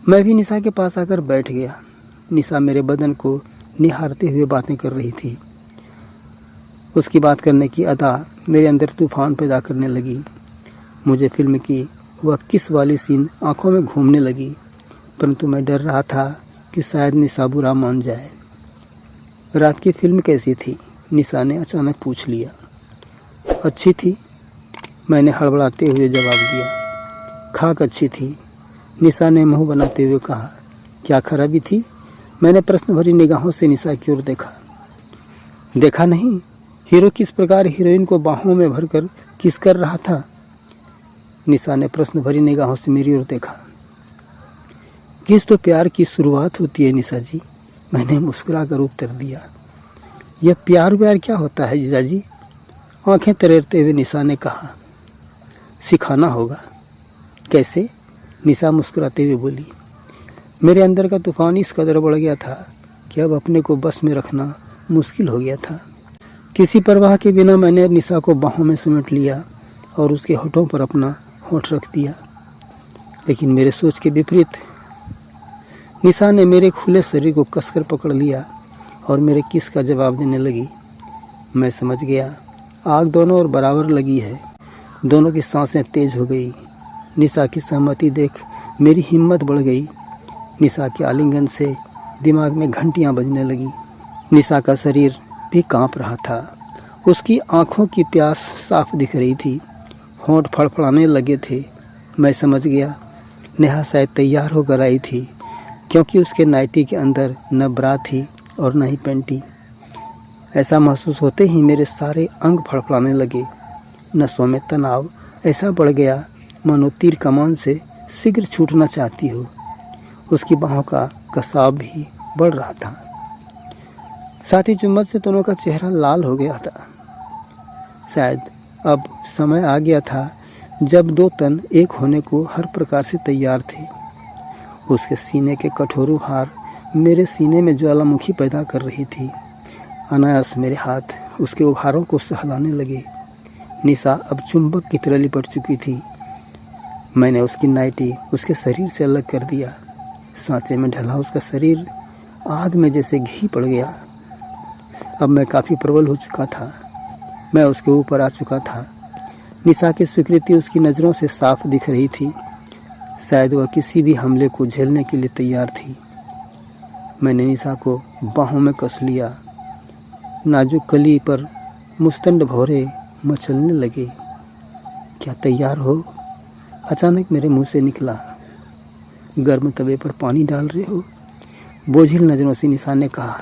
मैं भी निशा के पास आकर बैठ गया। निशा मेरे बदन को निहारते हुए बातें कर रही थी। उसकी बात करने की अदा मेरे अंदर तूफान पैदा करने लगी। मुझे फिल्म की वह किस वाली सीन आंखों में घूमने लगी, परंतु मैं डर रहा था कि शायद निशा बुरा मान जाए। रात की फिल्म कैसी थी? निशा ने अचानक पूछ लिया। अच्छी थी, मैंने हड़बड़ाते हुए जवाब दिया। खाक अच्छी थी, निशा ने मुंह बनाते हुए कहा। क्या खराबी थी? मैंने प्रश्न भरी निगाहों से निशा की ओर देखा। देखा नहीं, हीरो किस प्रकार हीरोइन को बाहों में भरकर किस कर रहा था। निशा ने प्रश्न भरी निगाहों से मेरी ओर देखा। किस तो प्यार की शुरुआत होती है निशा जी, मैंने मुस्कुराकर उत्तर दिया। यह प्यार व्यार क्या होता है जीजा जी? आंखें तरेरते हुए निशा ने कहा। सिखाना होगा। कैसे? निशा मुस्कुराते हुए बोली। मेरे अंदर का तूफान इस कदर बढ़ गया था कि अब अपने को बस में रखना मुश्किल हो गया था। किसी परवाह के बिना मैंने निशा को बाहों में समेट लिया और उसके होठों पर अपना होठ रख दिया। लेकिन मेरे सोच के विपरीत निशा ने मेरे खुले शरीर को कसकर पकड़ लिया और मेरे किस का जवाब देने लगी। मैं समझ गया, आग दोनों ओर बराबर लगी है। दोनों की सांसें तेज हो गई। निशा की सहमति देख मेरी हिम्मत बढ़ गई। निशा के आलिंगन से दिमाग में घंटियां बजने लगी। निशा का शरीर भी कांप रहा था। उसकी आंखों की प्यास साफ दिख रही थी। होंठ फड़फड़ाने लगे थे। मैं समझ गया, नेहा शायद तैयार होकर आई थी, क्योंकि उसके नाइटी के अंदर न ब्रा थी और न ही पैंटी। ऐसा महसूस होते ही मेरे सारे अंग फड़फड़ाने लगे। नसों में तनाव ऐसा बढ़ गया मानो तीर कमान से शीघ्र छूटना चाहती हो। उसकी बाहों का कसाव भी बढ़ रहा था। साथ ही चुम्बन से दोनों का चेहरा लाल हो गया था। शायद अब समय आ गया था जब दो तन एक होने को हर प्रकार से तैयार थे। उसके सीने के कठोर उभार मेरे सीने में ज्वालामुखी पैदा कर रही थी। अनायास मेरे हाथ उसके उभारों को सहलाने लगे। निशा अब चुंबक की तरह लिपट चुकी थी। मैंने उसकी नाइटी उसके शरीर से अलग कर दिया। सांचे में ढला उसका शरीर आग में जैसे घी पड़ गया। अब मैं काफ़ी प्रबल हो चुका था। मैं उसके ऊपर आ चुका था। निशा की स्वीकृति उसकी नज़रों से साफ दिख रही थी। शायद वह किसी भी हमले को झेलने के लिए तैयार थी। मैंने निशा को बाहों में कस लिया। नाजुक कली पर मुस्तंड भौरे मचलने लगे। क्या तैयार हो? अचानक मेरे मुंह से निकला। गर्म तवे पर पानी डाल रहे हो? बोझिल नज़रों से निशा ने कहा।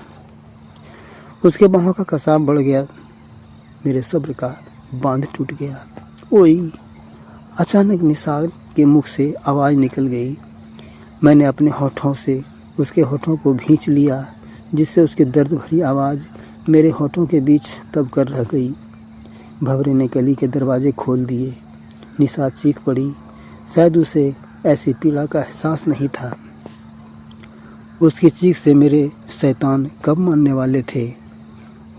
उसके बाहों का कसाव बढ़ गया। मेरे सब्र का बांध टूट गया। ओई! अचानक निशा के मुख से आवाज़ निकल गई। मैंने अपने होठों से उसके होठों को भींच लिया, जिससे उसकी दर्द भरी आवाज़ मेरे होठों के बीच तब कर रह गई। भंवरे ने गली के दरवाजे खोल दिए। निशा चीख पड़ी। शायद उसे ऐसी पीड़ा का एहसास नहीं था। उसकी चीख से मेरे शैतान कब मानने वाले थे।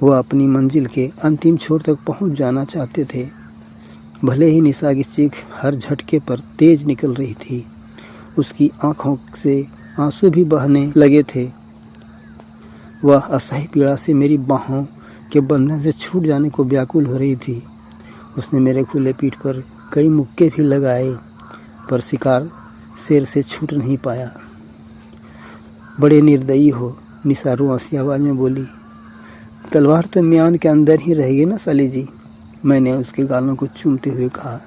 वह अपनी मंजिल के अंतिम छोर तक पहुंच जाना चाहते थे। भले ही निशा की चीख हर झटके पर तेज निकल रही थी। उसकी आंखों से आंसू भी बहने लगे थे। वह असह्य पीड़ा से मेरी बाहों के बंधन से छूट जाने को व्याकुल हो रही थी। उसने मेरे खुले पीठ पर कई मुक्के भी लगाए, पर शिकार शेर से छूट नहीं पाया। बड़े निर्दयी हो, निशा रुआंसी आवाज़ में बोली। तलवार तो म्यान के अंदर ही रहेगी ना साली जी, मैंने उसके गालों को चूमते हुए कहा।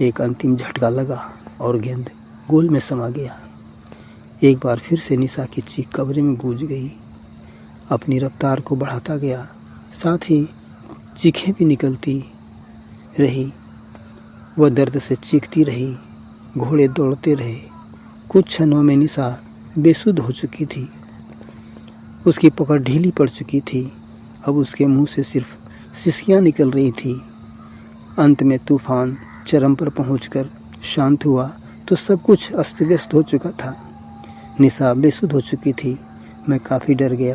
एक अंतिम झटका लगा और गेंद गोल में समा गया। एक बार फिर से निशा की चीख कमरे में गूंज गई। अपनी रफ्तार को बढ़ाता गया, साथ ही चीखें भी निकलती रही। वह दर्द से चीखती रही। घोड़े दौड़ते रहे। कुछ क्षणों में निशा बेसुध हो चुकी थी। उसकी पकड़ ढीली पड़ चुकी थी। अब उसके मुंह से सिर्फ सिसकियां निकल रही थी। अंत में तूफान चरम पर पहुंचकर शांत हुआ तो सब कुछ अस्त व्यस्त हो चुका था। निशा बेसुध हो चुकी थी। मैं काफ़ी डर गया,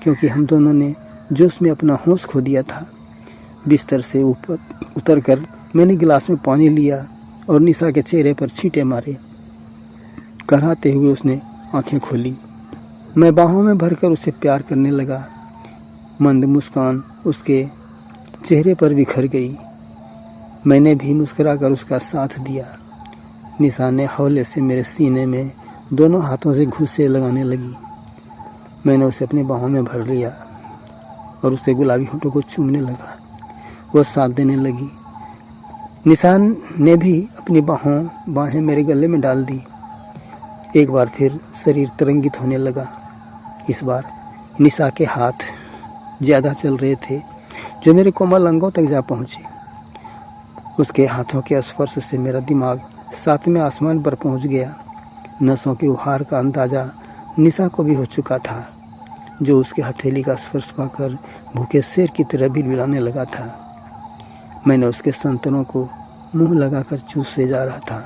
क्योंकि हम दोनों ने जोश में अपना होश खो दिया था। बिस्तर से ऊपर उतरकर मैंने गिलास में पानी लिया और निशा के चेहरे पर छींटे मारे। कराहते हुए उसने आंखें खोली। मैं बाहों में भरकर उसे प्यार करने लगा। मंद मुस्कान उसके चेहरे पर बिखर गई। मैंने भी मुस्कुराकर उसका साथ दिया। निशा ने हौले से मेरे सीने में दोनों हाथों से घूंसे लगाने लगी। मैंने उसे अपनी बाहों में भर लिया और उससे गुलाबी होठों को चूमने लगा। वह साथ देने लगी। निशा ने भी अपनी बाहें मेरे गले में डाल दी। एक बार फिर शरीर तरंगित होने लगा। इस बार निशा के हाथ ज़्यादा चल रहे थे, जो मेरे कोमल अंगों तक जा पहुँचे। उसके हाथों के स्पर्श से मेरा दिमाग 7वें आसमान पर पहुँच गया। नसों के उभार का अंदाज़ा निशा को भी हो चुका था, जो उसके हथेली का स्पर्श पाकर भूखे शेर की तरह बिलबिलाने लगा था। मैंने उसके संतनों को मुंह लगाकर चूसे जा रहा था।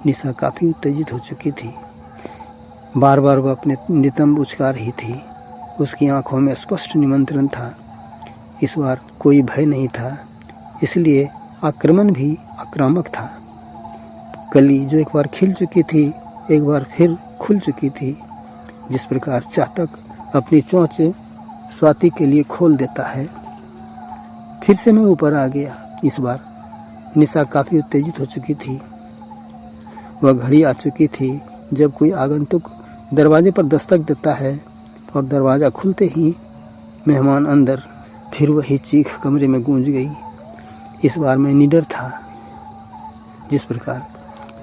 निशा काफ़ी उत्तेजित हो चुकी थी। बार बार वह अपने नितंब उचका रही थी। उसकी आंखों में स्पष्ट निमंत्रण था। इस बार कोई भय नहीं था, इसलिए आक्रमण भी आक्रामक था। कली जो एक बार खिल चुकी थी, एक बार फिर खुल चुकी थी। जिस प्रकार चातक अपनी चोंच स्वाति के लिए खोल देता है। फिर से मैं ऊपर आ गया। इस बार निशा काफ़ी उत्तेजित हो चुकी थी। वह घड़ी आ चुकी थी जब कोई आगंतुक दरवाजे पर दस्तक देता है और दरवाज़ा खुलते ही मेहमान अंदर। फिर वही चीख कमरे में गूंज गई। इस बार मैं निडर था। जिस प्रकार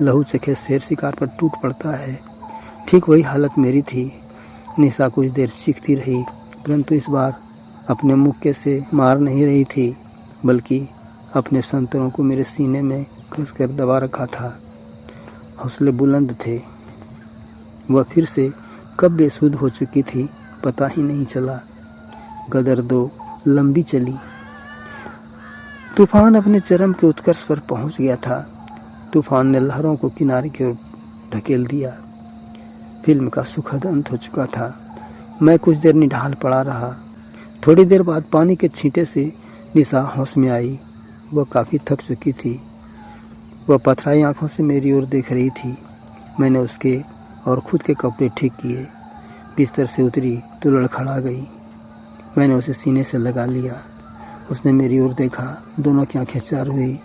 लहू चखे शेर शिकार पर टूट पड़ता है, ठीक वही हालत मेरी थी। निशा कुछ देर चीखती रही, परंतु इस बार अपने मुक्के से मार नहीं रही थी, बल्कि अपने संतरों को मेरे सीने में कसकर दबा रखा था। हौसले बुलंद थे। वह फिर से कब बेसुध हो चुकी थी, पता ही नहीं चला। गदर 2 लंबी चली। तूफान अपने चरम के उत्कर्ष पर पहुंच गया था। तूफान ने लहरों को किनारे की ओर ढकेल दिया। फिल्म का सुखद अंत हो चुका था। मैं कुछ देर निढाल पड़ा रहा। थोड़ी देर बाद पानी के छींटे से निशा होश में आई। वह काफ़ी थक चुकी थी। वह पथराई आंखों से मेरी ओर देख रही थी। मैंने उसके और खुद के कपड़े ठीक किए। बिस्तर से उतरी तो लड़खड़ा गई। मैंने उसे सीने से लगा लिया। उसने मेरी ओर देखा। दोनों की आंखें चार हुई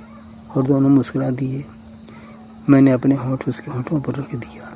और दोनों मुस्कुरा दिए। मैंने अपने होंठ उसके होंठों पर रख दिया।